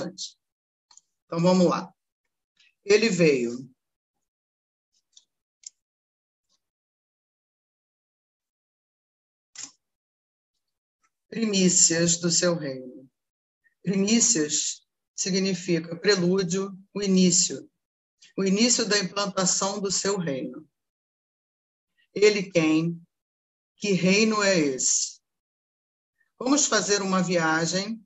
interessante. Então, vamos lá. Ele veio primícias do seu reino. Primícias significa prelúdio, o início da implantação do seu reino. Ele quem? Que reino é esse? Vamos fazer uma viagem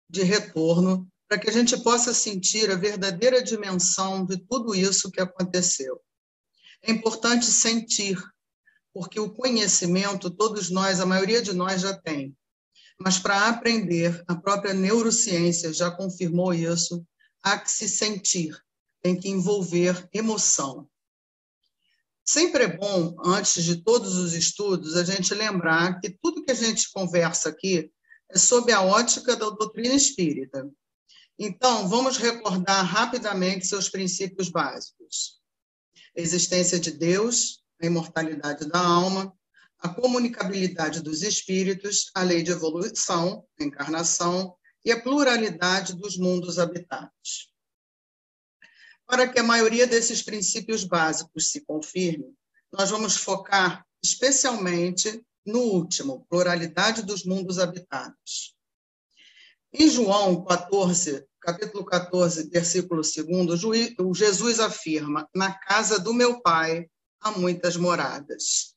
de retorno para que a gente possa sentir a verdadeira dimensão de tudo isso que aconteceu. É importante sentir, porque o conhecimento, todos nós, a maioria de nós já tem. Mas para aprender, a própria neurociência já confirmou isso, há que se sentir, tem que envolver emoção. Sempre é bom, antes de todos os estudos, a gente lembrar que tudo que a gente conversa aqui é sob a ótica da doutrina espírita. Então, vamos recordar rapidamente seus princípios básicos. A existência de Deus, a imortalidade da alma, a comunicabilidade dos espíritos, a lei de evolução, a encarnação e a pluralidade dos mundos habitados. Para que a maioria desses princípios básicos se confirme, nós vamos focar especialmente no último, pluralidade dos mundos habitados. Em João 14, capítulo 14, versículo 2, o Jesus afirma: na casa do meu Pai há muitas moradas.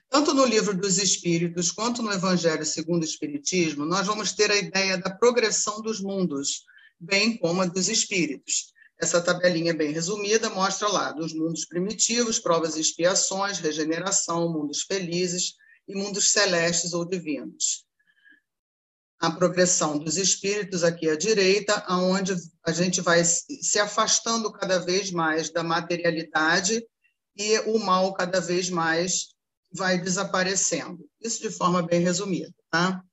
Tanto no livro dos Espíritos quanto no Evangelho segundo o Espiritismo, nós vamos ter a ideia da progressão dos mundos, bem como a dos espíritos. Essa tabelinha bem resumida mostra lá dos mundos primitivos, provas e expiações, regeneração, mundos felizes e mundos celestes ou divinos. A progressão dos espíritos aqui à direita, onde a gente vai se afastando cada vez mais da materialidade e o mal cada vez mais vai desaparecendo. Isso de forma bem resumida. Tá?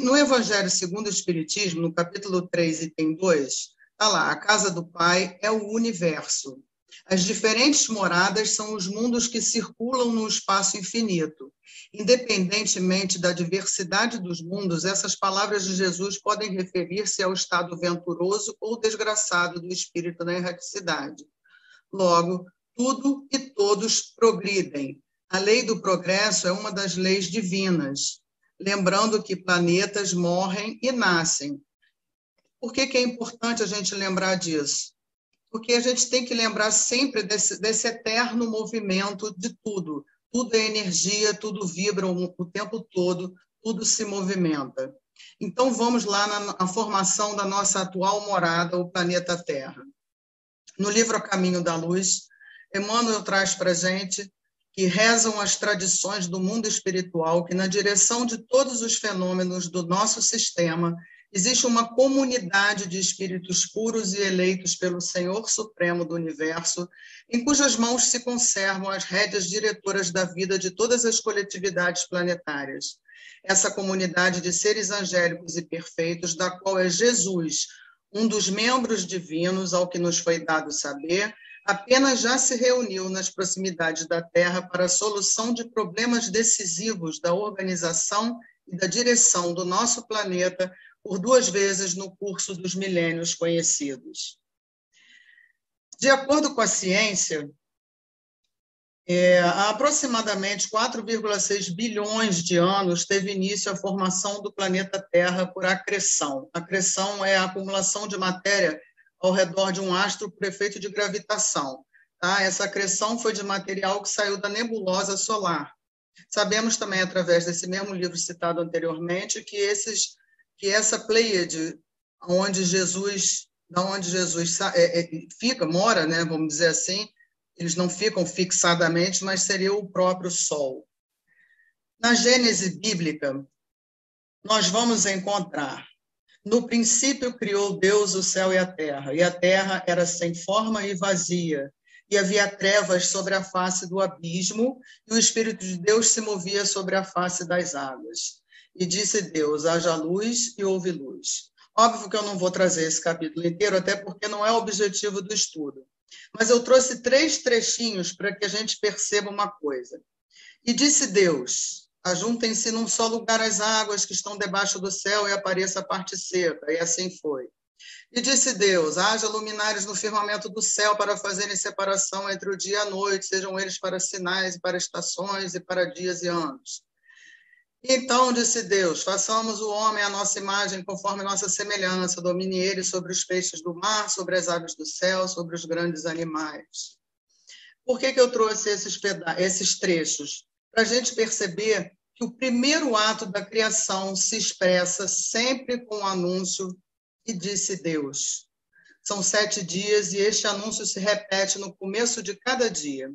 No Evangelho segundo o Espiritismo, no capítulo 3, item 2, está lá, a casa do Pai é o universo. As diferentes moradas são os mundos que circulam no espaço infinito. Independentemente da diversidade dos mundos, essas palavras de Jesus podem referir-se ao estado venturoso ou desgraçado do espírito na erraticidade. Logo, tudo e todos progridem. A lei do progresso é uma das leis divinas, lembrando que planetas morrem e nascem. Por que é importante a gente lembrar disso? Porque a gente tem que lembrar sempre desse eterno movimento de tudo. Tudo é energia, tudo vibra o tempo todo, tudo se movimenta. Então, vamos lá na formação da nossa atual morada, o planeta Terra. No livro A Caminho da Luz, Emmanuel traz para a gente que rezam as tradições do mundo espiritual que, na direção de todos os fenômenos do nosso sistema, existe uma comunidade de espíritos puros e eleitos pelo Senhor Supremo do Universo, em cujas mãos se conservam as rédeas diretoras da vida de todas as coletividades planetárias. Essa comunidade de seres angélicos e perfeitos, da qual é Jesus, um dos membros divinos, ao que nos foi dado saber, apenas já se reuniu nas proximidades da Terra para a solução de problemas decisivos da organização e da direção do nosso planeta, por 2 vezes no curso dos milênios conhecidos. De acordo com a ciência, há aproximadamente 4,6 bilhões de anos teve início a formação do planeta Terra por acreção. Acreção é a acumulação de matéria ao redor de um astro por efeito de gravitação. Tá? Essa acreção foi de material que saiu da nebulosa solar. Sabemos também, através desse mesmo livro citado anteriormente, que essa Pleiade, da onde Jesus mora, né, vamos dizer assim, eles não ficam fixadamente, mas seria o próprio Sol. Na Gênese bíblica, nós vamos encontrar: no princípio criou Deus o céu e a terra era sem forma e vazia, e havia trevas sobre a face do abismo, e o Espírito de Deus se movia sobre a face das águas. E disse Deus: haja luz, e houve luz. Óbvio que eu não vou trazer esse capítulo inteiro, até porque não é o objetivo do estudo. Mas eu trouxe 3 trechinhos para que a gente perceba uma coisa. E disse Deus: ajuntem-se num só lugar as águas que estão debaixo do céu e apareça a parte seca. E assim foi. E disse Deus, haja luminares no firmamento do céu para fazerem separação entre o dia e a noite, sejam eles para sinais e para estações e para dias e anos. Então disse Deus, façamos o homem à nossa imagem, conforme nossa semelhança, domine ele sobre os peixes do mar, sobre as aves do céu, sobre os grandes animais. Por que eu trouxe esses trechos? Para a gente perceber que o primeiro ato da criação se expressa sempre com o anúncio e disse Deus. São 7 dias e este anúncio se repete no começo de cada dia.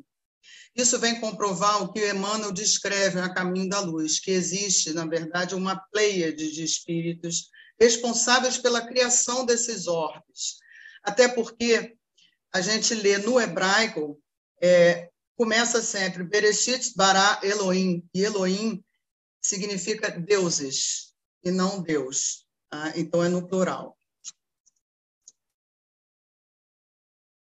Isso vem comprovar o que Emmanuel descreve a Caminho da Luz, que existe, na verdade, uma pleiade de espíritos responsáveis pela criação desses orbes. Até porque a gente lê no hebraico, começa sempre Bereshit bara Elohim, e Elohim significa deuses, e não Deus. Tá? Então, é no plural.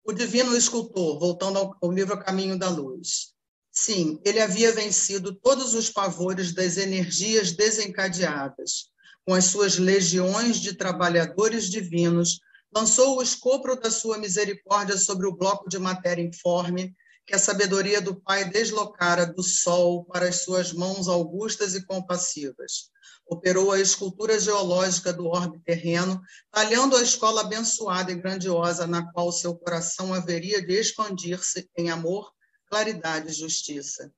O divino escultor, voltando ao livro Caminho da Luz. Sim, ele havia vencido todos os pavores das energias desencadeadas. Com as suas legiões de trabalhadores divinos, lançou o escopro da sua misericórdia sobre o bloco de matéria informe que a sabedoria do Pai deslocara do sol para as suas mãos augustas e compassivas. Operou a escultura geológica do orbe terreno, talhando a escola abençoada e grandiosa na qual seu coração haveria de expandir-se em amor, claridade e justiça.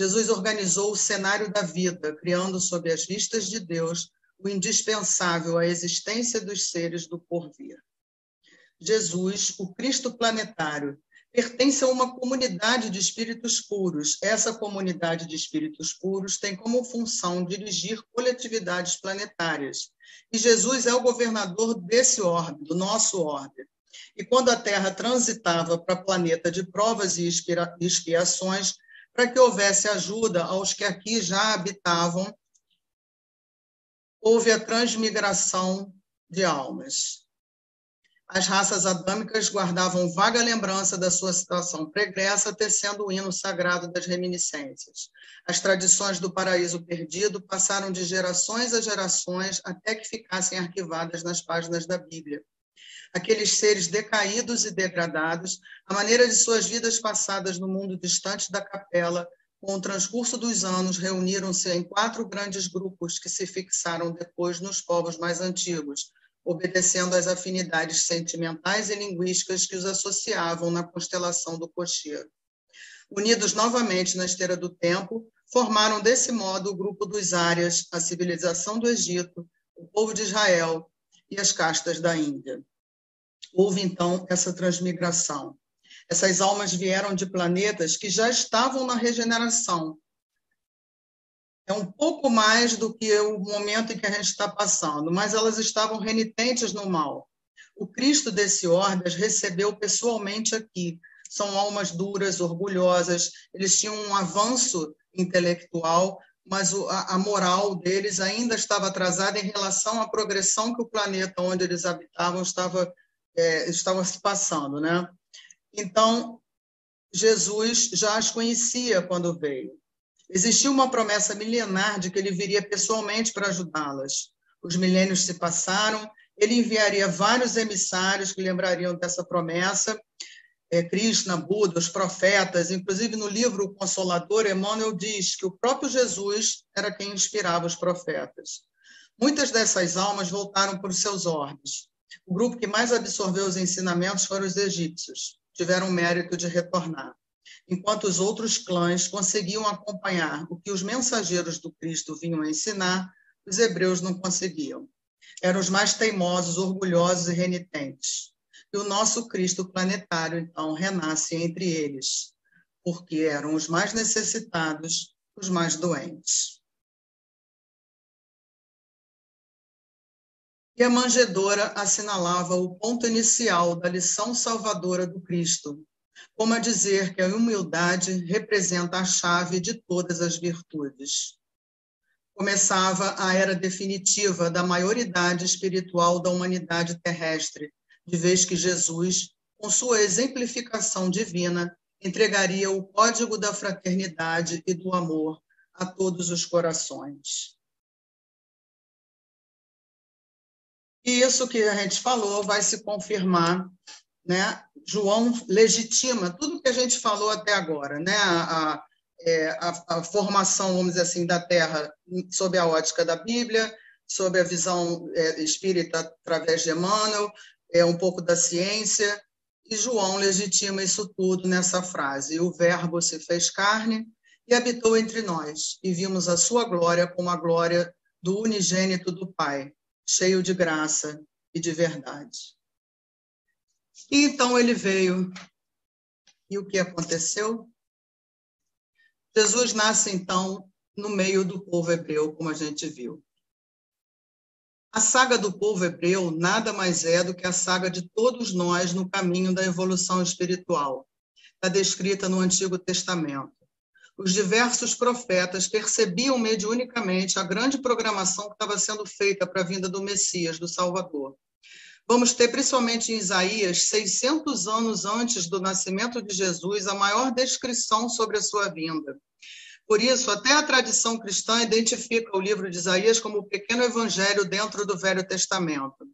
Jesus organizou o cenário da vida, criando sob as vistas de Deus o indispensável à existência dos seres do porvir. Jesus, o Cristo planetário, pertence a uma comunidade de espíritos puros. Essa comunidade de espíritos puros tem como função dirigir coletividades planetárias. E Jesus é o governador desse orbe, do nosso orbe. E quando a Terra transitava para planeta de provas e expiações, para que houvesse ajuda aos que aqui já habitavam, houve a transmigração de almas. As raças adâmicas guardavam vaga lembrança da sua situação pregressa, tecendo o hino sagrado das reminiscências. As tradições do paraíso perdido passaram de gerações a gerações até que ficassem arquivadas nas páginas da Bíblia. Aqueles seres decaídos e degradados, à maneira de suas vidas passadas no mundo distante da capela, com o transcurso dos anos, reuniram-se em 4 grandes grupos que se fixaram depois nos povos mais antigos, obedecendo às afinidades sentimentais e linguísticas que os associavam na constelação do cocheiro. Unidos novamente na esteira do tempo, formaram desse modo o grupo dos Árias, a civilização do Egito, o povo de Israel e as castas da Índia. Houve, então, essa transmigração. Essas almas vieram de planetas que já estavam na regeneração. É um pouco mais do que o momento em que a gente está passando, mas elas estavam renitentes no mal. O Cristo desse orbe as recebeu pessoalmente aqui. São almas duras, orgulhosas, eles tinham um avanço intelectual, mas a moral deles ainda estava atrasada em relação à progressão que o planeta onde eles habitavam estava se passando, né? Então, Jesus já as conhecia quando veio. Existia uma promessa milenar de que ele viria pessoalmente para ajudá-las. Os milênios se passaram, ele enviaria vários emissários que lembrariam dessa promessa, Krishna, Buda, os profetas, inclusive no livro O Consolador, Emmanuel diz que o próprio Jesus era quem inspirava os profetas. Muitas dessas almas voltaram para os seus orbes. O grupo que mais absorveu os ensinamentos foram os egípcios, tiveram o mérito de retornar. Enquanto os outros clãs conseguiam acompanhar o que os mensageiros do Cristo vinham a ensinar, os hebreus não conseguiam. Eram os mais teimosos, orgulhosos e renitentes. E o nosso Cristo planetário, então, renasce entre eles, porque eram os mais necessitados, os mais doentes. E a manjedoura assinalava o ponto inicial da lição salvadora do Cristo, como a dizer que a humildade representa a chave de todas as virtudes. Começava a era definitiva da maioridade espiritual da humanidade terrestre, de vez que Jesus, com sua exemplificação divina, entregaria o código da fraternidade e do amor a todos os corações. E isso que a gente falou vai se confirmar, né? João legitima tudo que a gente falou até agora, né? A formação, vamos dizer assim, da Terra sob a ótica da Bíblia, sob a visão espírita através de Emmanuel, um pouco da ciência, e João legitima isso tudo nessa frase: o Verbo se fez carne e habitou entre nós, e vimos a sua glória como a glória do unigênito do Pai, cheio de graça e de verdade. E então ele veio. E o que aconteceu? Jesus nasce, então, no meio do povo hebreu, como a gente viu. A saga do povo hebreu nada mais é do que a saga de todos nós no caminho da evolução espiritual. Está descrita no Antigo Testamento. Os diversos profetas percebiam mediunicamente a grande programação que estava sendo feita para a vinda do Messias, do Salvador. Vamos ter, principalmente em Isaías, 600 anos antes do nascimento de Jesus, a maior descrição sobre a sua vinda. Por isso, até a tradição cristã identifica o livro de Isaías como o pequeno evangelho dentro do Velho Testamento.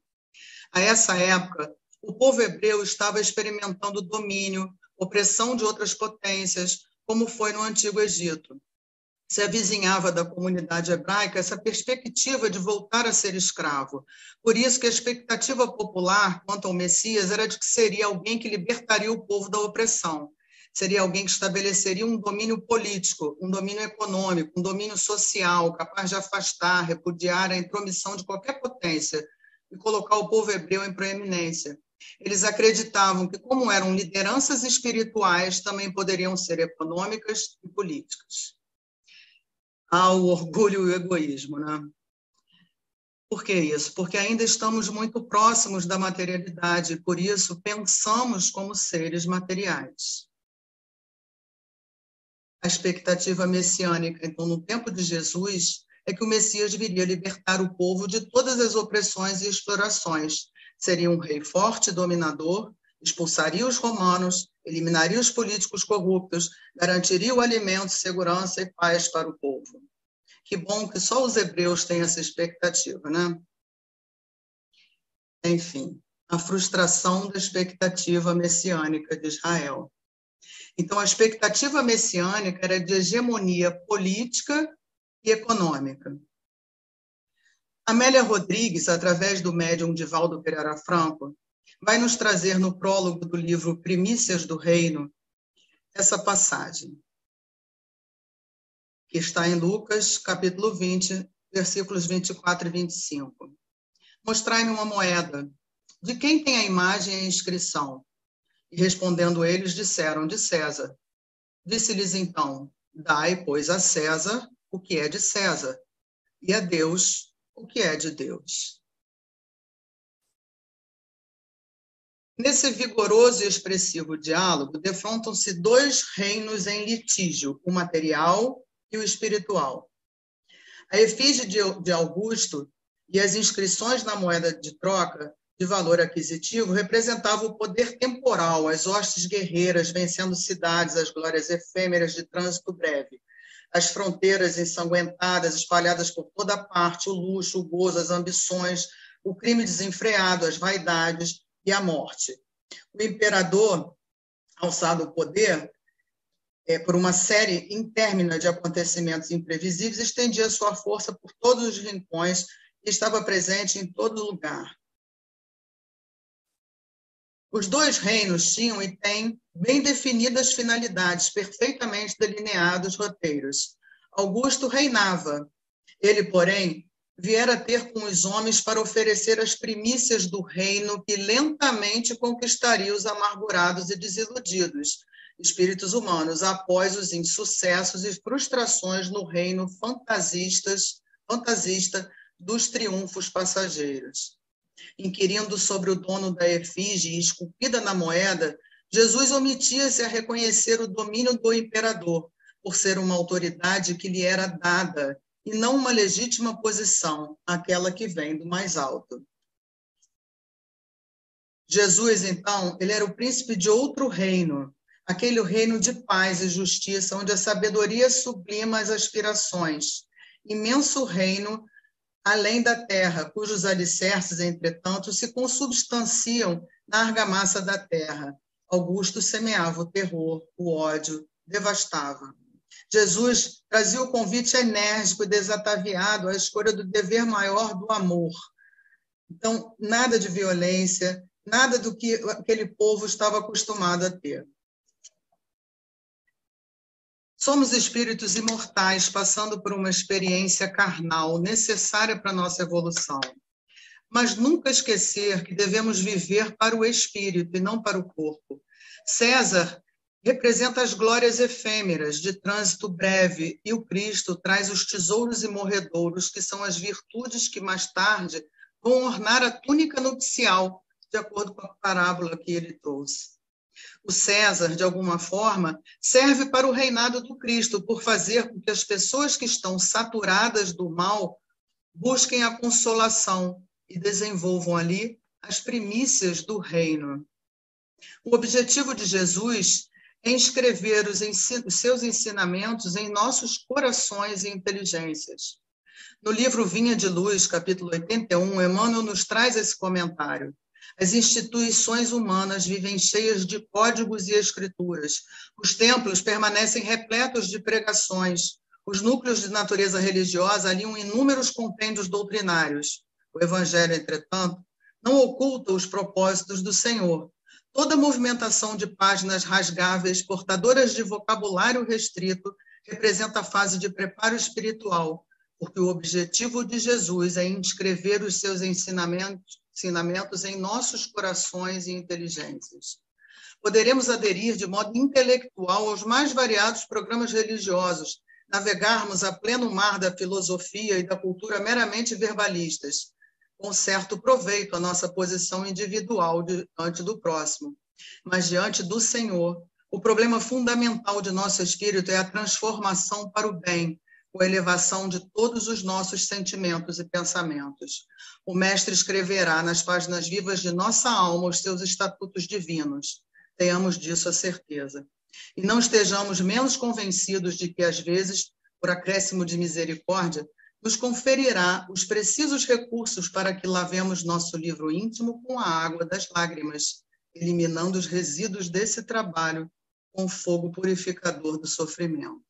A essa época, o povo hebreu estava experimentando domínio, opressão de outras potências, como foi no Antigo Egito. Se avizinhava da comunidade hebraica essa perspectiva de voltar a ser escravo. Por isso que a expectativa popular quanto ao Messias era de que seria alguém que libertaria o povo da opressão. Seria alguém que estabeleceria um domínio político, um domínio econômico, um domínio social, capaz de afastar, repudiar a intromissão de qualquer potência e colocar o povo hebreu em proeminência. Eles acreditavam que, como eram lideranças espirituais, também poderiam ser econômicas e políticas. Ao orgulho e o egoísmo, né? Por que isso? Porque ainda estamos muito próximos da materialidade, e por isso pensamos como seres materiais. A expectativa messiânica, então, no tempo de Jesus, é que o Messias viria libertar o povo de todas as opressões e explorações. Seria um rei forte e dominador, expulsaria os romanos, eliminaria os políticos corruptos, garantiria o alimento, segurança e paz para o povo. Que bom que só os hebreus têm essa expectativa, né? Enfim, a frustração da expectativa messiânica de Israel. Então, a expectativa messiânica era de hegemonia política e econômica. Amélia Rodrigues, através do médium Divaldo Pereira Franco, vai nos trazer no prólogo do livro Primícias do Reino essa passagem, que está em Lucas, capítulo 20, versículos 24 e 25. Mostrai-me uma moeda. De quem tem a imagem e a inscrição? E respondendo eles, disseram, de César. Disse-lhes então, dai, pois, a César o que é de César, e a Deus o que é de Deus. Nesse vigoroso e expressivo diálogo, defrontam-se dois reinos em litígio, o material e o espiritual. A efígie de Augusto e as inscrições na moeda de troca de valor aquisitivo representavam o poder temporal, as hostes guerreiras vencendo cidades, as glórias efêmeras de trânsito breve, as fronteiras ensanguentadas espalhadas por toda parte, o luxo, o gozo, as ambições, o crime desenfreado, as vaidades e a morte. O imperador, alçado ao poder, por uma série intermina de acontecimentos imprevisíveis, estendia sua força por todos os rincões e estava presente em todo lugar. Os dois reinos tinham e têm bem definidas finalidades, perfeitamente delineados roteiros. Augusto reinava. Ele, porém, viera ter com os homens para oferecer as primícias do reino que lentamente conquistaria os amargurados e desiludidos, espíritos humanos, após os insucessos e frustrações no reino fantasista dos triunfos passageiros. Inquirindo sobre o dono da efígie esculpida na moeda, Jesus omitia-se a reconhecer o domínio do imperador, por ser uma autoridade que lhe era dada, e não uma legítima posição, aquela que vem do mais alto. Jesus, então, ele era o príncipe de outro reino. aquele reino de paz e justiça, onde a sabedoria sublima as aspirações. Imenso reino além da terra, cujos alicerces, entretanto, se consubstanciam na argamassa da terra. Augusto semeava o terror, o ódio, devastava. Jesus trazia o convite enérgico e desataviado à escolha do dever maior do amor. Então, nada de violência, nada do que aquele povo estava acostumado a ter. Somos espíritos imortais passando por uma experiência carnal necessária para a nossa evolução. Mas nunca esquecer que devemos viver para o espírito e não para o corpo. César representa as glórias efêmeras de trânsito breve e o Cristo traz os tesouros imorredouros, que são as virtudes que mais tarde vão ornar a túnica nupcial, de acordo com a parábola que ele trouxe. O César, de alguma forma, serve para o reinado do Cristo, por fazer com que as pessoas que estão saturadas do mal busquem a consolação e desenvolvam ali as primícias do reino. O objetivo de Jesus é inscrever os seus ensinamentos em nossos corações e inteligências. No livro Vinha de Luz, capítulo 81, Emmanuel nos traz esse comentário. As instituições humanas vivem cheias de códigos e escrituras. Os templos permanecem repletos de pregações. Os núcleos de natureza religiosa aliam inúmeros compêndios doutrinários. O Evangelho, entretanto, não oculta os propósitos do Senhor. Toda movimentação de páginas rasgáveis, portadoras de vocabulário restrito, representa a fase de preparo espiritual, porque o objetivo de Jesus é inscrever os seus ensinamentos em nossos corações e inteligências. Poderemos aderir de modo intelectual aos mais variados programas religiosos, navegarmos a pleno mar da filosofia e da cultura meramente verbalistas, com certo proveito à nossa posição individual diante do próximo. Mas diante do Senhor, o problema fundamental de nosso espírito é a transformação para o bem, com a elevação de todos os nossos sentimentos e pensamentos. O Mestre escreverá nas páginas vivas de nossa alma os seus estatutos divinos. Tenhamos disso a certeza. E não estejamos menos convencidos de que, às vezes, por acréscimo de misericórdia, nos conferirá os precisos recursos para que lavemos nosso livro íntimo com a água das lágrimas, eliminando os resíduos desse trabalho com o fogo purificador do sofrimento.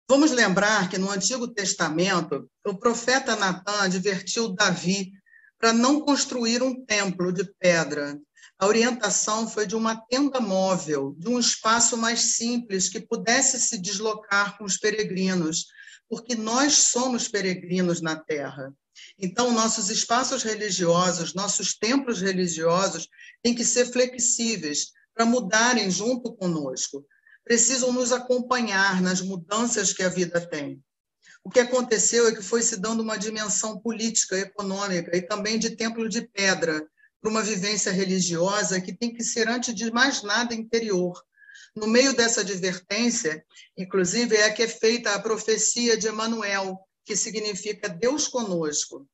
Vamos lembrar que no Antigo Testamento, o profeta Natã advertiu Davi para não construir um templo de pedra. A orientação foi de uma tenda móvel, de um espaço mais simples que pudesse se deslocar com os peregrinos, porque nós somos peregrinos na terra. Então, nossos espaços religiosos, nossos templos religiosos têm que ser flexíveis para mudarem junto conosco. Precisam nos acompanhar nas mudanças que a vida tem. O que aconteceu é que foi se dando uma dimensão política, econômica e também de templo de pedra para uma vivência religiosa que tem que ser, antes de mais nada, interior. No meio dessa advertência, inclusive, é que é feita a profecia de Emanuel, que significa Deus conosco.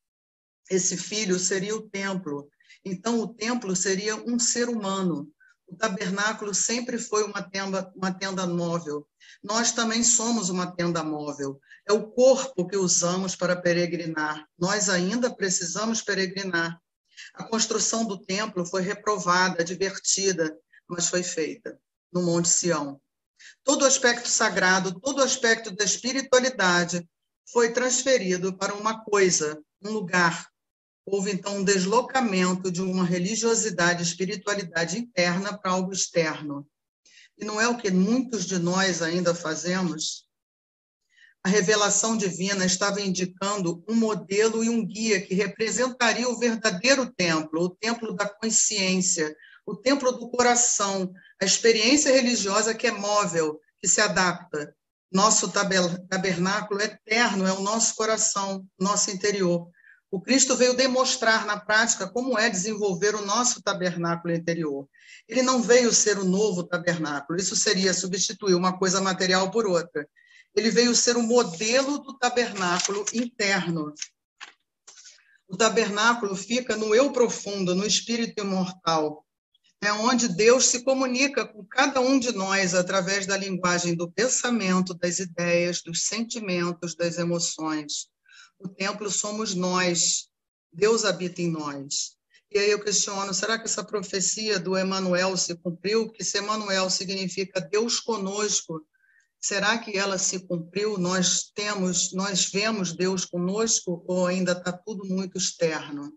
Esse filho seria o templo. Então, o templo seria um ser humano. O tabernáculo sempre foi uma tenda móvel. Nós também somos uma tenda móvel. É o corpo que usamos para peregrinar. Nós ainda precisamos peregrinar. A construção do templo foi reprovada, advertida, mas foi feita no Monte Sião. Todo o aspecto sagrado, todo o aspecto da espiritualidade foi transferido para uma coisa, um lugar. Houve, então, um deslocamento de uma religiosidade, espiritualidade interna para algo externo. E não é o que muitos de nós ainda fazemos? A revelação divina estava indicando um modelo e um guia que representaria o verdadeiro templo, o templo da consciência, o templo do coração, a experiência religiosa que é móvel, que se adapta. Nosso tabernáculo eterno é o nosso coração, nosso interior. O Cristo veio demonstrar na prática como é desenvolver o nosso tabernáculo interior. Ele não veio ser o novo tabernáculo, isso seria substituir uma coisa material por outra. Ele veio ser o modelo do tabernáculo interno. O tabernáculo fica no eu profundo, no espírito imortal. É onde Deus se comunica com cada um de nós através da linguagem do pensamento, das ideias, dos sentimentos, das emoções. O templo somos nós, Deus habita em nós. E aí eu questiono, será que essa profecia do Emanuel se cumpriu? Porque se Emanuel significa Deus conosco, será que ela se cumpriu? Nós vemos Deus conosco ou ainda está tudo muito externo?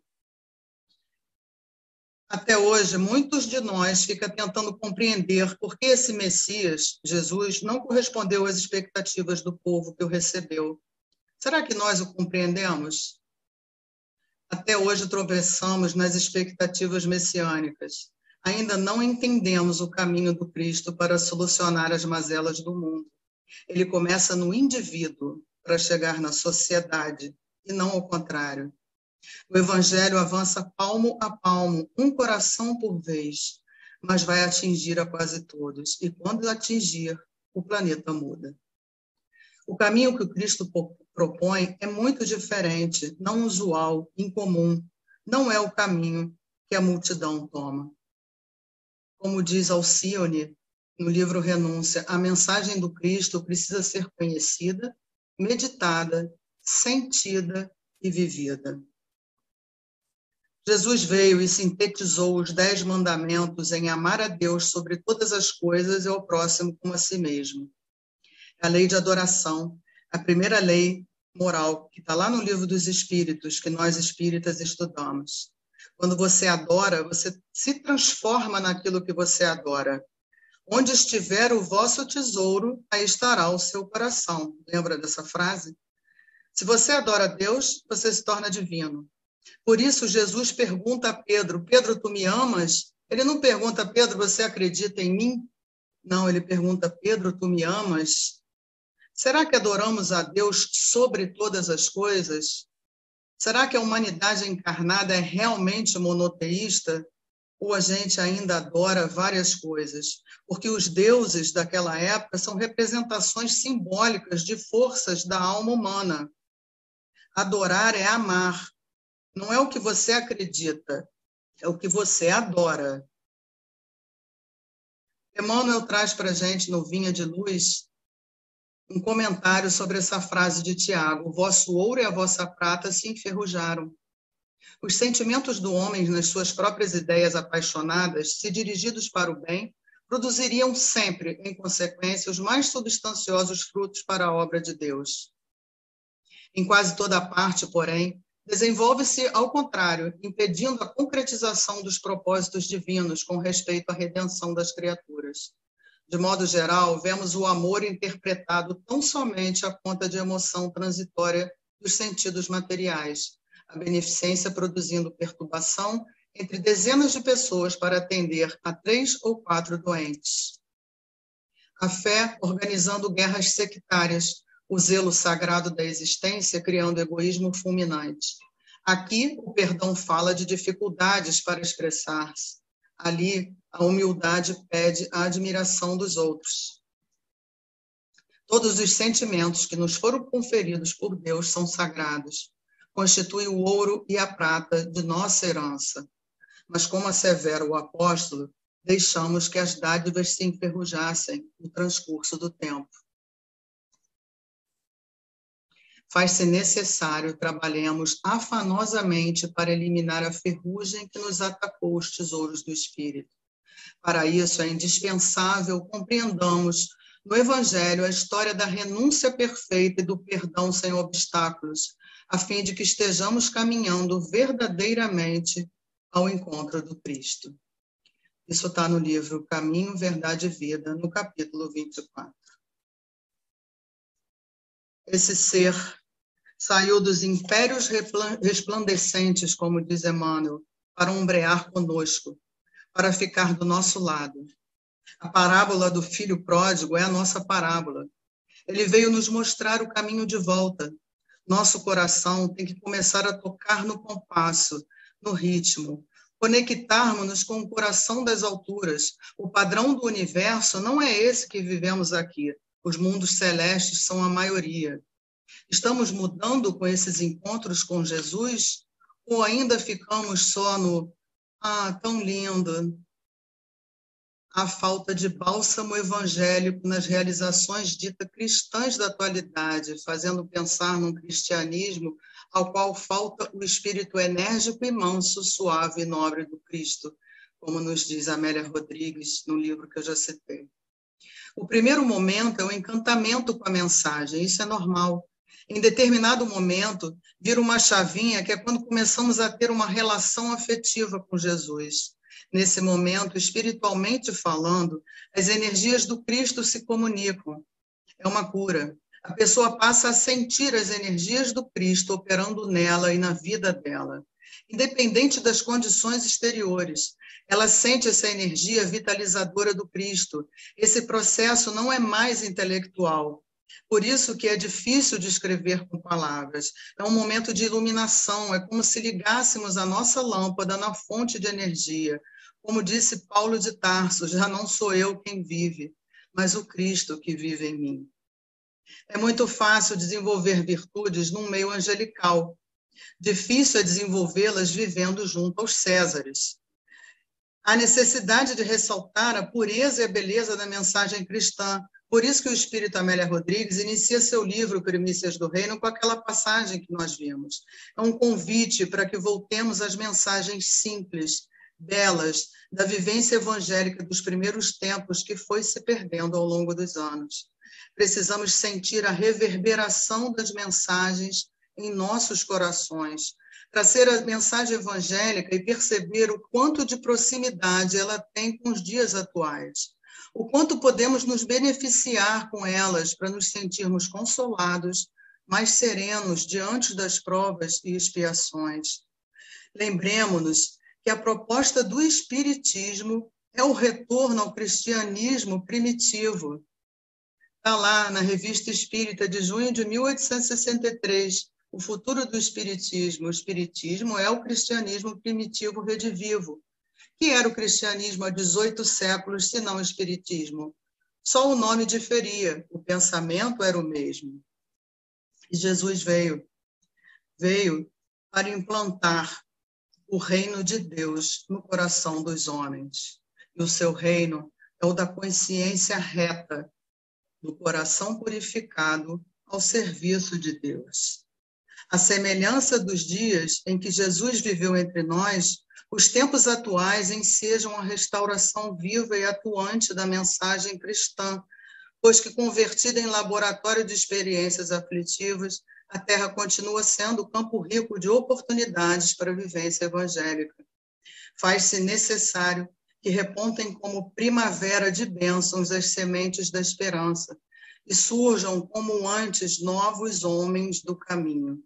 Até hoje, muitos de nós ficam tentando compreender por que esse Messias, Jesus, não correspondeu às expectativas do povo que o recebeu. Será que nós o compreendemos? Até hoje tropeçamos nas expectativas messiânicas. Ainda não entendemos o caminho do Cristo para solucionar as mazelas do mundo. Ele começa no indivíduo para chegar na sociedade, e não ao contrário. O Evangelho avança palmo a palmo, um coração por vez, mas vai atingir a quase todos. E quando atingir, o planeta muda. O caminho que o Cristo propõe é muito diferente, não usual, incomum. Não é o caminho que a multidão toma. Como diz Alcione no livro Renúncia, a mensagem do Cristo precisa ser conhecida, meditada, sentida e vivida. Jesus veio e sintetizou os 10 mandamentos em amar a Deus sobre todas as coisas e ao próximo como a si mesmo. A lei de adoração, a primeira lei moral, que está lá no livro dos Espíritos, que nós espíritas estudamos. Quando você adora, você se transforma naquilo que você adora. Onde estiver o vosso tesouro, aí estará o seu coração. Lembra dessa frase? Se você adora a Deus, você se torna divino. Por isso, Jesus pergunta a Pedro, Pedro, tu me amas? Ele não pergunta, Pedro, você acredita em mim? Não, ele pergunta, Pedro, tu me amas? Será que adoramos a Deus sobre todas as coisas? Será que a humanidade encarnada é realmente monoteísta? Ou a gente ainda adora várias coisas? Porque os deuses daquela época são representações simbólicas de forças da alma humana. Adorar é amar. Não é o que você acredita, é o que você adora. Emmanuel traz para a gente, no Vinha de Luz, um comentário sobre essa frase de Tiago: o vosso ouro e a vossa prata se enferrujaram. Os sentimentos do homem, nas suas próprias ideias apaixonadas, se dirigidos para o bem, produziriam sempre, em consequência, os mais substanciosos frutos para a obra de Deus. Em quase toda parte, porém, desenvolve-se ao contrário, impedindo a concretização dos propósitos divinos com respeito à redenção das criaturas. De modo geral, vemos o amor interpretado tão somente à conta de emoção transitória dos sentidos materiais, a beneficência produzindo perturbação entre dezenas de pessoas para atender a 3 ou 4 doentes. A fé organizando guerras sectárias, o zelo sagrado da existência criando egoísmo fulminante. Aqui, o perdão fala de dificuldades para expressar-se. Ali, a humildade pede a admiração dos outros. Todos os sentimentos que nos foram conferidos por Deus são sagrados. Constituem o ouro e a prata de nossa herança. Mas, como assevera o apóstolo, deixamos que as dádivas se enferrujassem no transcurso do tempo. Faz-se necessário trabalhemos afanosamente para eliminar a ferrugem que nos atacou os tesouros do Espírito. Para isso, é indispensável compreendamos no Evangelho a história da renúncia perfeita e do perdão sem obstáculos, a fim de que estejamos caminhando verdadeiramente ao encontro do Cristo. Isso está no livro Caminho, Verdade e Vida, no capítulo 24. Esse ser saiu dos impérios resplandecentes, como diz Emmanuel, para ombrear conosco, para ficar do nosso lado. A parábola do filho pródigo é a nossa parábola. Ele veio nos mostrar o caminho de volta. Nosso coração tem que começar a tocar no compasso, no ritmo, conectarmos-nos com o coração das alturas. O padrão do universo não é esse que vivemos aqui. Os mundos celestes são a maioria. Estamos mudando com esses encontros com Jesus? Ou ainda ficamos só no tão lindo, a falta de bálsamo evangélico nas realizações ditas cristãs da atualidade, fazendo pensar num cristianismo ao qual falta o espírito enérgico e manso, suave e nobre do Cristo, como nos diz Amélia Rodrigues no livro que eu já citei. O primeiro momento é o encantamento com a mensagem, isso é normal. Em determinado momento, vira uma chavinha que é quando começamos a ter uma relação afetiva com Jesus. Nesse momento, espiritualmente falando, as energias do Cristo se comunicam. É uma cura. A pessoa passa a sentir as energias do Cristo operando nela e na vida dela. Independente das condições exteriores, ela sente essa energia vitalizadora do Cristo. Esse processo não é mais intelectual. Por isso que é difícil de escrever com palavras. É um momento de iluminação, é como se ligássemos a nossa lâmpada na fonte de energia. Como disse Paulo de Tarso, já não sou eu quem vive, mas o Cristo que vive em mim. É muito fácil desenvolver virtudes num meio angelical. Difícil é desenvolvê-las vivendo junto aos Césares. Há necessidade de ressaltar a pureza e a beleza da mensagem cristã. Por isso que o espírito Amélia Rodrigues inicia seu livro Primícias do Reino com aquela passagem que nós vimos. É um convite para que voltemos às mensagens simples, belas, da vivência evangélica dos primeiros tempos que foi se perdendo ao longo dos anos. Precisamos sentir a reverberação das mensagens em nossos corações, trazer a mensagem evangélica e perceber o quanto de proximidade ela tem com os dias atuais, o quanto podemos nos beneficiar com elas para nos sentirmos consolados, mais serenos diante das provas e expiações. Lembremos-nos que a proposta do Espiritismo é o retorno ao cristianismo primitivo. Está lá na Revista Espírita de junho de 1863, O Futuro do Espiritismo. O Espiritismo é o cristianismo primitivo redivivo. Que era o cristianismo há 18 séculos, se não o espiritismo? Só o nome diferia, o pensamento era o mesmo. E Jesus veio para implantar o reino de Deus no coração dos homens. E o seu reino é o da consciência reta, do coração purificado ao serviço de Deus. A semelhança dos dias em que Jesus viveu entre nós, os tempos atuais ensejam a restauração viva e atuante da mensagem cristã, pois que convertida em laboratório de experiências aflitivas, a Terra continua sendo campo rico de oportunidades para a vivência evangélica. Faz-se necessário que repontem como primavera de bênçãos as sementes da esperança e surjam como antes novos homens do caminho.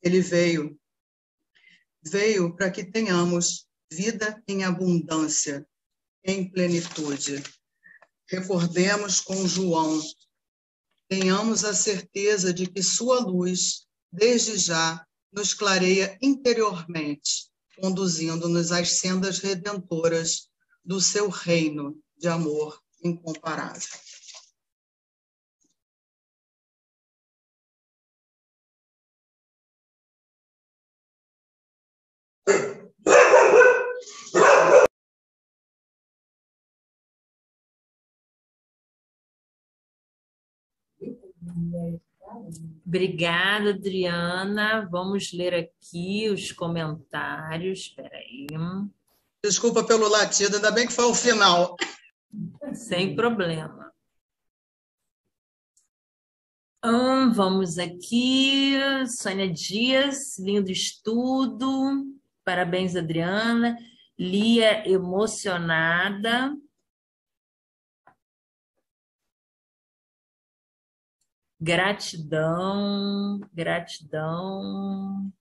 Ele veio para que tenhamos vida em abundância, em plenitude. Recordemos com João, tenhamos a certeza de que sua luz, desde já, nos clareia interiormente, conduzindo-nos às sendas redentoras do seu reino de amor incomparável. Obrigada, Adriana. Vamos ler aqui os comentários. Espera aí. Desculpa pelo latido, ainda bem que foi o final. Sem problema. Vamos aqui. Sônia Dias, lindo estudo. Parabéns, Adriana. Lia, emocionada. Gratidão, gratidão.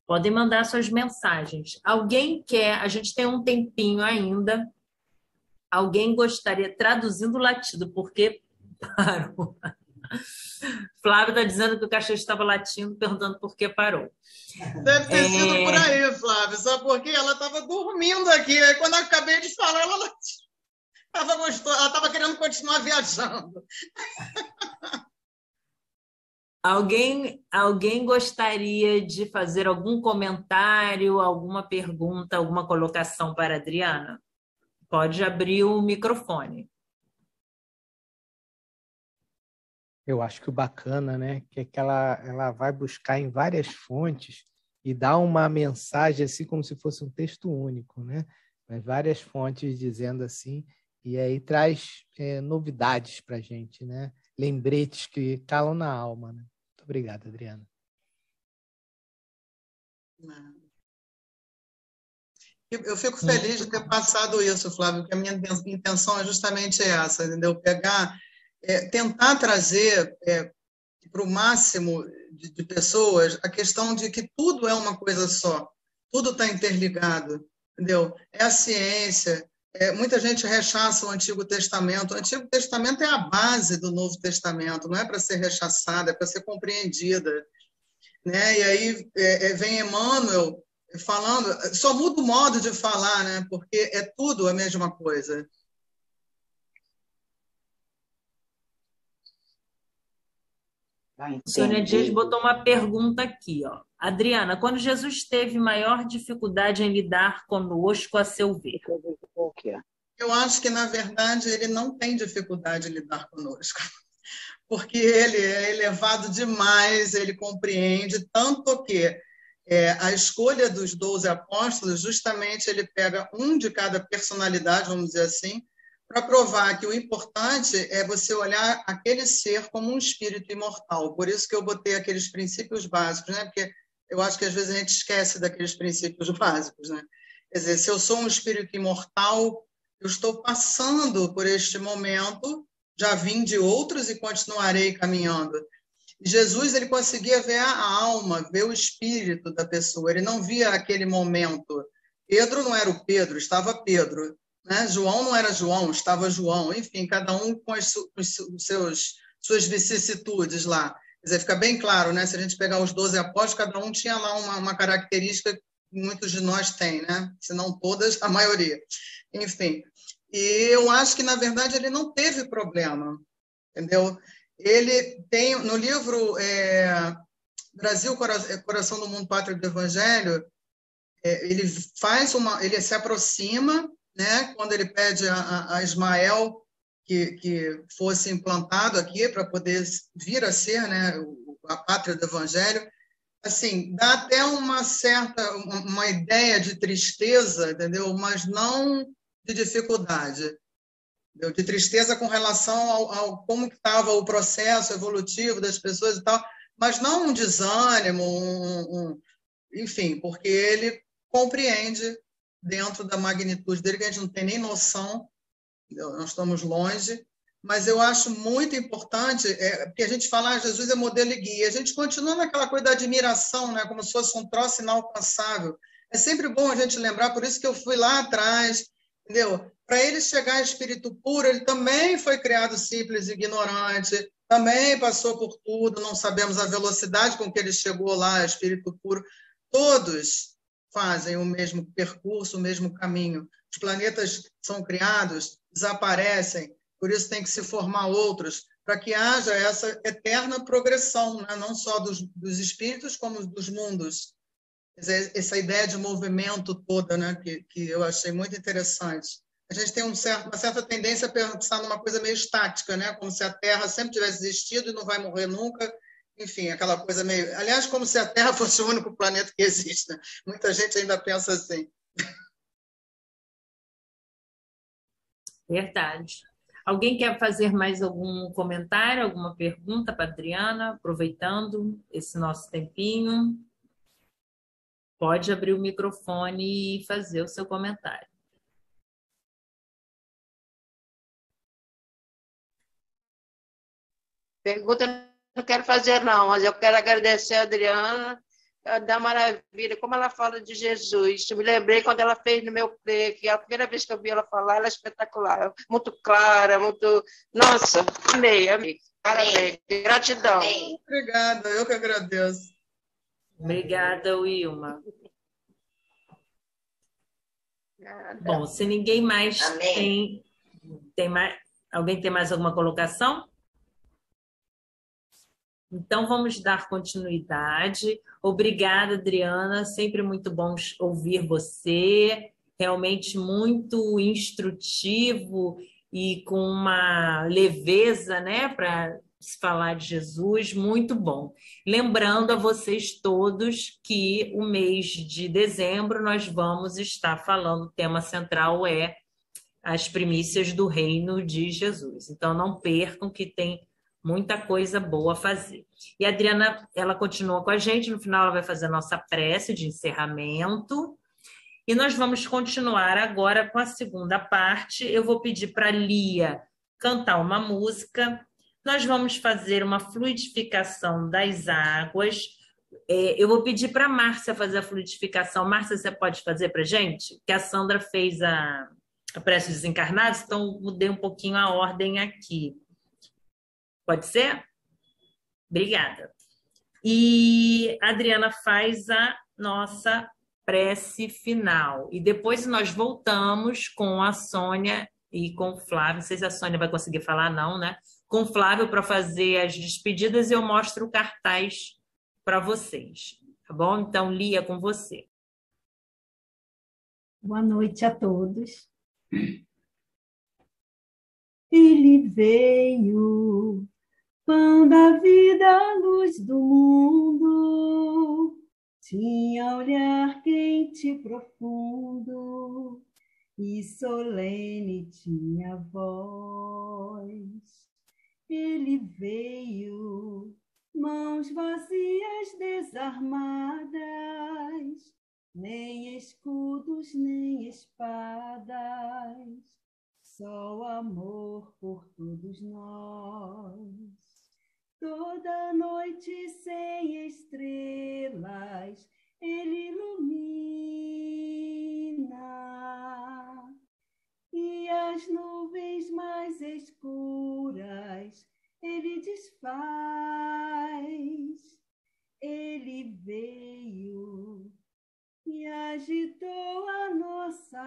Podem mandar suas mensagens. Alguém quer, a gente tem um tempinho ainda. Alguém gostaria, traduzindo o latido, porque parou. Flávio está dizendo que o cachorro estava latindo, perguntando por que parou. Deve ter sido por aí, Flávio, sabe por quê? Ela estava dormindo aqui, aí quando eu acabei de falar, ela latiu. Ela estava querendo continuar viajando. Alguém gostaria de fazer algum comentário, alguma pergunta, alguma colocação para a Adriana? Pode abrir o microfone. Eu acho que o bacana, né, que é que ela vai buscar em várias fontes e dá uma mensagem assim como se fosse um texto único, né? Mas várias fontes dizendo assim, e aí traz novidades para a gente, né? Lembretes que calam na alma, né? Muito obrigado, Adriana. Eu fico feliz de ter passado isso, Flávio, porque a minha intenção é justamente essa, entendeu? Tentar trazer para o máximo de pessoas a questão de que tudo é uma coisa só, tudo está interligado, entendeu? É a ciência. Muita gente rechaça o Antigo Testamento. O Antigo Testamento é a base do Novo Testamento, não é para ser rechaçada, é para ser compreendida, né? E aí vem Emmanuel falando, só muda o modo de falar, né? Porque é tudo a mesma coisa. Sônia Dias botou uma pergunta aqui, ó. Adriana, quando Jesus teve maior dificuldade em lidar conosco, a seu ver? Eu acho que, na verdade, ele não tem dificuldade em lidar conosco, porque ele é elevado demais, ele compreende, tanto que a escolha dos 12 apóstolos, justamente ele pega um de cada personalidade, vamos dizer assim, para provar que o importante é você olhar aquele ser como um espírito imortal. Por isso que eu botei aqueles princípios básicos, né? Porque eu acho que às vezes a gente esquece daqueles princípios básicos, né? Quer dizer, se eu sou um espírito imortal, eu estou passando por este momento, já vim de outros e continuarei caminhando. Jesus, ele conseguia ver a alma, ver o espírito da pessoa, ele não via aquele momento. Pedro não era o Pedro, estava Pedro, né? João não era João, estava João. Enfim, cada um com suas vicissitudes lá. Quer dizer, fica bem claro, né? Se a gente pegar os 12 apóstolos, cada um tinha lá uma característica que muitos de nós têm, né? Se não todas, a maioria. Enfim, e eu acho que, na verdade, ele não teve problema, entendeu? Ele tem, no livro Brasil, Coração do Mundo, Pátria do Evangelho, ele se aproxima, né, quando ele pede a Ismael que fosse implantado aqui para poder vir a ser, né, a pátria do Evangelho. Assim, dá até uma ideia de tristeza, entendeu? Mas não de dificuldade, de tristeza com relação ao como estava o processo evolutivo das pessoas e tal, mas não um desânimo, enfim, porque ele compreende dentro da magnitude dele, que a gente não tem nem noção, nós estamos longe, mas eu acho muito importante, porque a gente fala, Jesus é modelo e guia, a gente continua naquela coisa da admiração, né, como se fosse um troço inalcançável. É sempre bom a gente lembrar, por isso que eu fui lá atrás, entendeu? Para ele chegar a espírito puro, ele também foi criado simples e ignorante, também passou por tudo, não sabemos a velocidade com que ele chegou lá, espírito puro. Todos fazem o mesmo percurso, o mesmo caminho. Os planetas são criados, desaparecem, por isso tem que se formar outros, para que haja essa eterna progressão, né? Não só dos espíritos, como dos mundos. Essa ideia de movimento toda, né? que eu achei muito interessante. A gente tem uma certa tendência a pensar numa coisa meio estática, né? Como se a Terra sempre tivesse existido e não vai morrer nunca. Enfim, aquela coisa meio... Aliás, como se a Terra fosse o único planeta que existe. Né? Muita gente ainda pensa assim. Verdade. Alguém quer fazer mais algum comentário, alguma pergunta para a Adriana, aproveitando esse nosso tempinho? Pode abrir o microfone e fazer o seu comentário. Pergunta eu não quero fazer, não, mas eu quero agradecer a Adriana da maravilha, como ela fala de Jesus. Eu me lembrei quando ela fez no meu play, que a primeira vez que eu vi ela falar, ela é espetacular, muito clara, muito... Nossa, amei, amei. Parabéns, gratidão. Obrigada, eu que agradeço. Obrigada, Wilma. Bom, se ninguém mais tem mais... Alguém tem mais alguma colocação? Então, vamos dar continuidade. Obrigada, Adriana. Sempre muito bom ouvir você. Realmente muito instrutivo e com uma leveza, né, para se falar de Jesus. Muito bom. Lembrando a vocês todos que o mês de dezembro nós vamos estar falando, o tema central é as primícias do reino de Jesus. Então, não percam que tem muita coisa boa a fazer. E a Adriana, ela continua com a gente, no final ela vai fazer a nossa prece de encerramento, e nós vamos continuar agora com a segunda parte. Eu vou pedir para a Lia cantar uma música, nós vamos fazer uma fluidificação das águas. Eu vou pedir para a Márcia fazer a fluidificação. Márcia, você pode fazer para a gente? Que a Sandra fez a prece dos encarnados, então mudei um pouquinho a ordem aqui. Pode ser? Obrigada. E a Adriana faz a nossa prece final. E depois nós voltamos com a Sônia e com o Flávio. Não sei se a Sônia vai conseguir falar, não, né? Com o Flávio para fazer as despedidas e eu mostro o cartaz para vocês. Tá bom? Então, Lia, com você. Boa noite a todos. Ele veio, pão da vida, luz do mundo, tinha olhar quente e profundo, e solene tinha voz. Ele veio, mãos vazias, desarmadas, nem escudos, nem espadas, só amor por todos nós. Toda noite sem estrelas, ele ilumina, e as nuvens mais escuras ele desfaz. Ele veio e agitou a nossa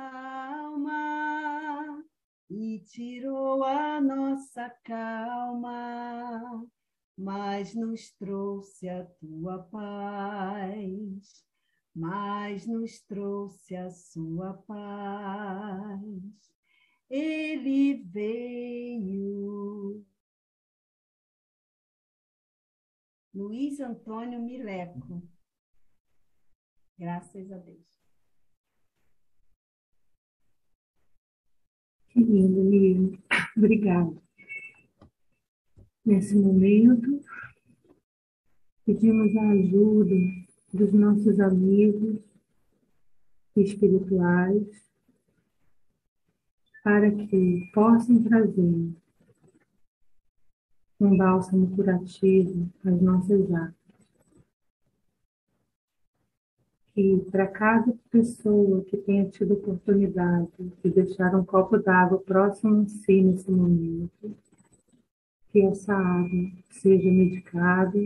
alma e tirou a nossa calma, mas nos trouxe a tua paz, mas nos trouxe a sua paz. Ele veio. Luiz Antônio Mileco. Graças a Deus. Que lindo, Miriam. Obrigada. Nesse momento, pedimos a ajuda dos nossos amigos espirituais para que possam trazer um bálsamo curativo às nossas águas. E para cada pessoa que tenha tido oportunidade de deixar um copo d'água próximo a si nesse momento, que essa água seja medicada,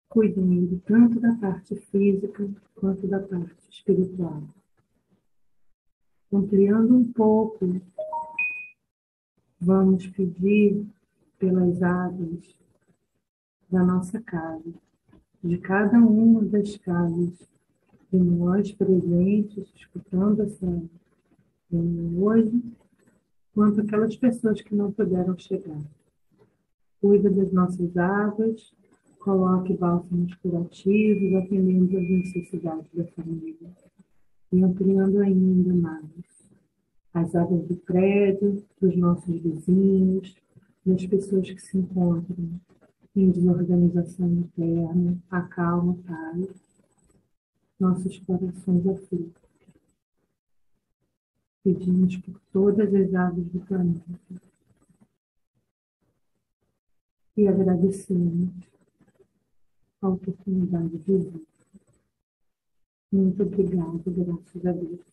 cuidando tanto da parte física quanto da parte espiritual. Ampliando um pouco, vamos pedir pelas águas da nossa casa, de cada uma das casas de nós presentes, escutando essa reunião hoje, quanto aquelas pessoas que não puderam chegar. Cuida das nossas águas, coloque bálsamos curativos, atendendo às necessidades da família. E ampliando ainda mais as águas do prédio, dos nossos vizinhos, das pessoas que se encontram em desorganização interna, acalma, paz, nossos corações aflitos. Pedimos por todas as águas do planeta e agradecemos a oportunidade de viver. Muito obrigada, graças a Deus.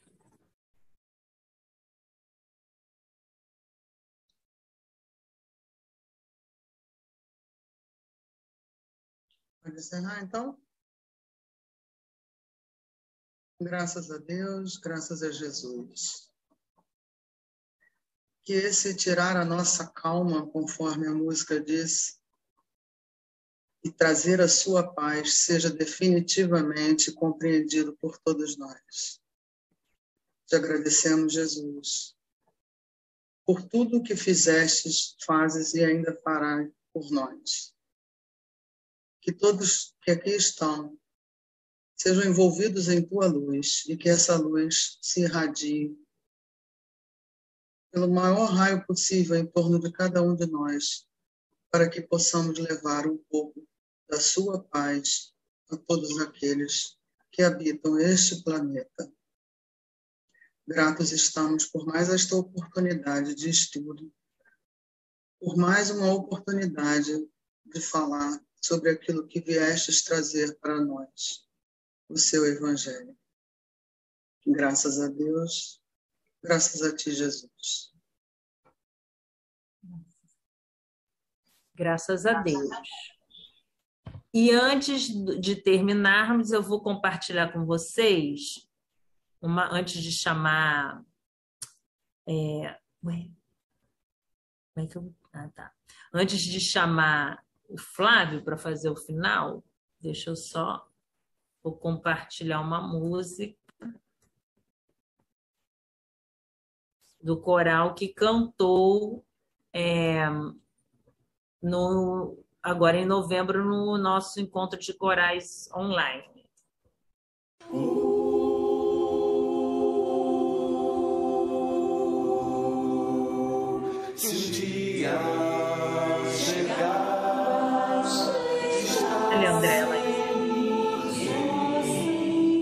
Pode encerrar, então? Graças a Deus, graças a Jesus. que esse tirar a nossa calma, conforme a música diz, e trazer a sua paz seja definitivamente compreendido por todos nós. Te agradecemos, Jesus, por tudo que fizestes, fazes e ainda farás por nós. Que todos que aqui estão sejam envolvidos em tua luz e que essa luz se irradie pelo maior raio possível em torno de cada um de nós, para que possamos levar um pouco da sua paz a todos aqueles que habitam este planeta. Gratos estamos por mais esta oportunidade de estudo, por mais uma oportunidade de falar sobre aquilo que viestes trazer para nós, o seu Evangelho. Graças a Deus, graças a ti, Jesus. Graças a Deus. E antes de terminarmos, eu vou compartilhar com vocês, antes de chamar... Antes de chamar o Flávio para fazer o final, deixa eu só... Vou compartilhar uma música do coral que cantou agora em novembro no nosso encontro de corais online. Se um dia chegar, Olha a André lá.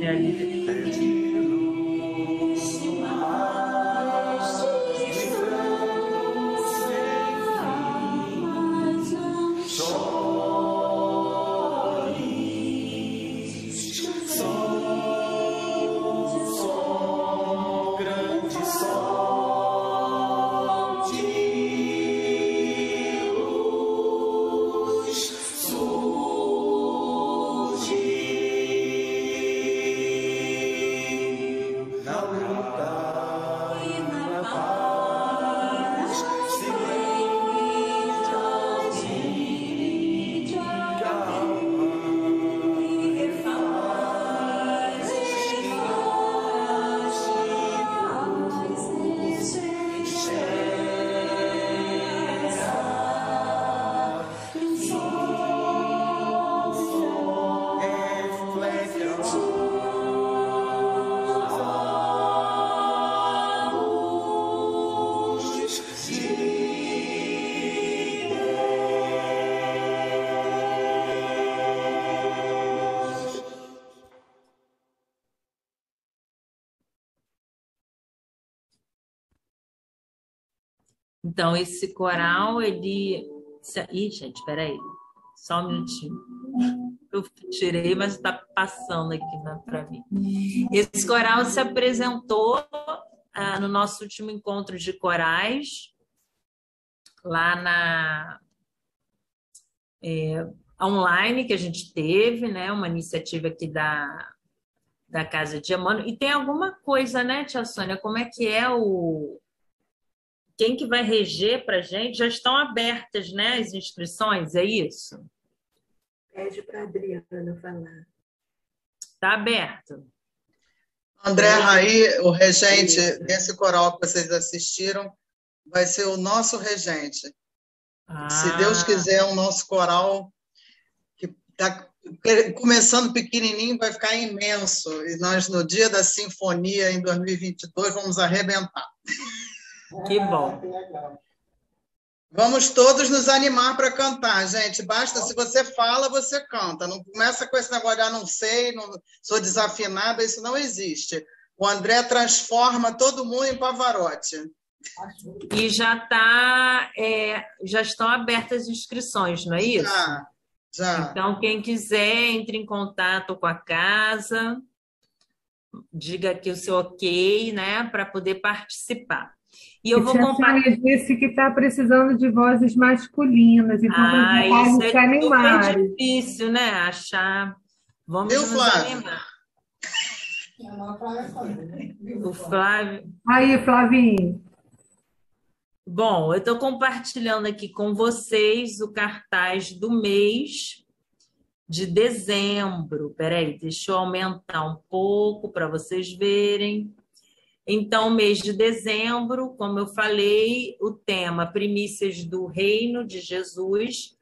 É a Lívia. Então, esse coral, ele... Ih, gente, peraí. Só um minutinho. Eu tirei, mas está passando aqui para mim. Esse coral se apresentou no nosso último encontro de corais, lá online que a gente teve, né? Uma iniciativa aqui da Casa de Emmanuel. E tem alguma coisa, né, tia Sônia? Como é que é quem que vai reger para a gente? Já estão abertas, né, as inscrições, é isso? Pede para a Adriana falar. Está aberto. André Raí, o regente desse coral que vocês assistiram, vai ser o nosso regente. Se Deus quiser, o nosso coral, que está começando pequenininho, vai ficar imenso. E nós, no dia da sinfonia, em 2022, vamos arrebentar. Que bom. Vamos todos nos animar para cantar, gente. Basta, se você fala, você canta. Não começa com esse negócio de não sei, não, sou desafinada, isso não existe. O André transforma todo mundo em Pavarotti. E já estão abertas as inscrições, não é isso? Já. Então, quem quiser, entre em contato com a casa, diga aqui o seu ok, né, para poder participar. E eu vou compartilhar. A disse que está precisando de vozes masculinas, então isso é super difícil, né? Achar. Vamos nos animar. O Flávio. Aí, Flavinho. Bom, eu estou compartilhando aqui com vocês o cartaz do mês de dezembro. Peraí, deixa eu aumentar um pouco para vocês verem. Então, mês de dezembro, como eu falei, o tema Primícias do Reino de Jesus.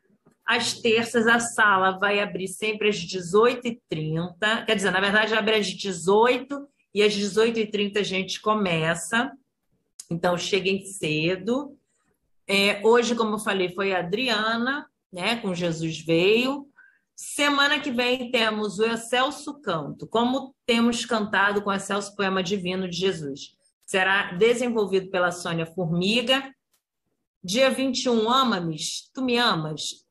Às terças, a sala vai abrir sempre às 18h30. Quer dizer, na verdade, abre às 18 e às 18h30 a gente começa. Então, cheguem cedo. Hoje, como eu falei, foi a Adriana, né, com Jesus Veio. Semana que vem temos o Excelso Canto. Como temos cantado com o Excelso Poema Divino de Jesus? Será desenvolvido pela Sônia Formiga. Dia 21, ama-me? Tu me amas?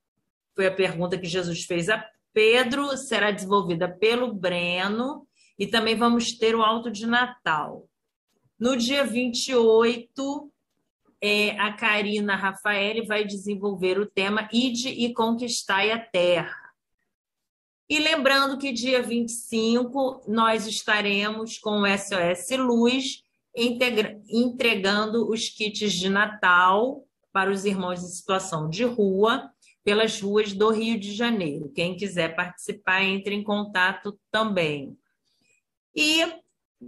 Foi a pergunta que Jesus fez a Pedro. Será desenvolvida pelo Breno. E também vamos ter o Alto de Natal. No dia 28, a Karina Rafaeli vai desenvolver o tema Ide e Conquistai a Terra. E lembrando que dia 25 nós estaremos com o SOS Luz entregando os kits de Natal para os irmãos em situação de rua pelas ruas do Rio de Janeiro. Quem quiser participar, entre em contato também. E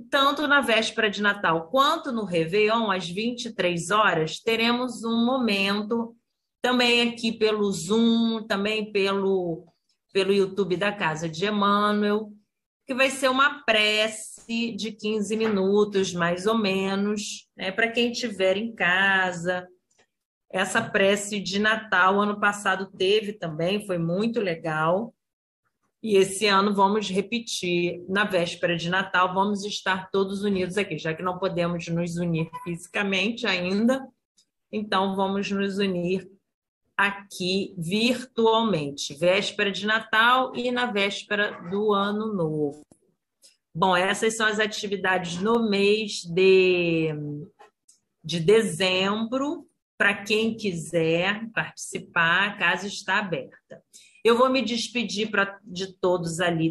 tanto na véspera de Natal quanto no Réveillon, às 23 horas, teremos um momento também aqui pelo Zoom, também pelo YouTube da Casa de Emmanuel, que vai ser uma prece de 15 minutos, mais ou menos, né, para quem estiver em casa. Essa prece de Natal, ano passado teve também, foi muito legal. E esse ano vamos repetir, na véspera de Natal, vamos estar todos unidos aqui, já que não podemos nos unir fisicamente ainda, então vamos nos unir aqui virtualmente, véspera de Natal e na véspera do Ano Novo. Bom, essas são as atividades no mês de dezembro, para quem quiser participar, a casa está aberta. Eu vou me despedir de todos ali